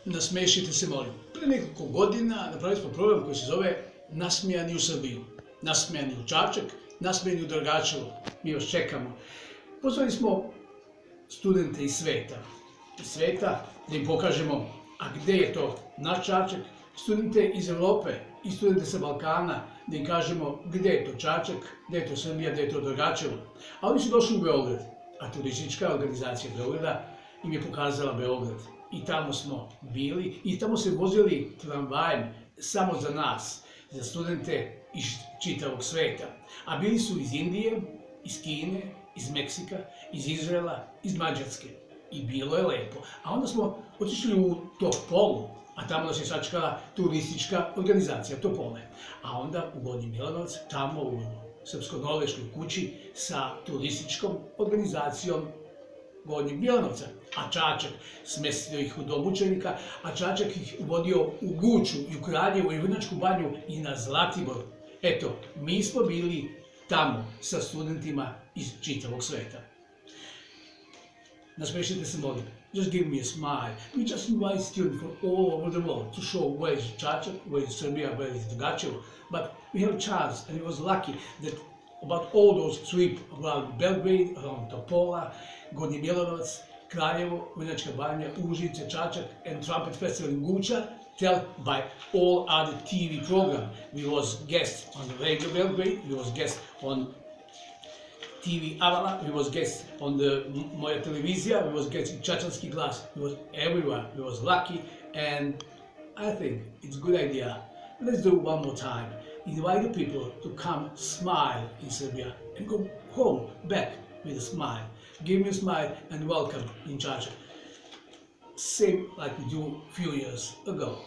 Nasmešite se, molim. Pre nekoliko godina napravili smo program koji se zove Nasmijani u Srbiju. Nasmijani u Čačak, nasmijani u Dragačevo. Mi vas čekamo. Pozvali smo studente iz sveta, da im pokažemo a gde je to naš Čačak, studente iz Evrope i studente sa Balkana, da im kažemo gde je to Čačak, gde je to Srbija, gde je to Dragačevo. A oni su došli u Beograd, a turistička organizacija Beograda im je pokazala Beograd. I tamo smo bili i tamo se vozili tramvajem samo za nas, za studente iz čitavog sveta. A bili su iz Indije, iz Kine, iz Meksika, iz Izraela, iz Mađarske. I bilo je lepo. A onda smo otišli u Topolu, a tamo nas je sačekala turistička organizacija Topole. A onda u Gornji Milanovac, tamo u Srpsko-norveškoj kući sa turističkom organizacijom Gornjeg Milanovca. A Čačak smestio ih u dom učenika, a Čačak ih uvodio u Guču i u Kraljevo i u Vrnjačku banju i na Zlatibor. Eto, mi smo bili tamo sa studentima iz čitavog sveta. Nasmešite se, molim. Just give me a smile. We just invite students from all over the world to show where is Čačak, where is Serbia, where is Dragačevo. But we have a chance, and it was lucky that about all those sweep around Belgrade, around Topola, Gornji Milanovac, Kraljevo, Vrnjačka banja, Užice, Čačak, and Trumpet Festival in Guča, tell by all other TV program. We was guests on the Radio Belgrade, we was guests on TV Avala, we was guests on the Moja Televizija, we was guests in Čačanski glas, we was everywhere, we was lucky, and I think it's a good idea. Let's do it one more time. Invite the people to come smile in Serbia and go home back with a smile. Give me a smile and welcome in Čačak. Same like we do a few years ago.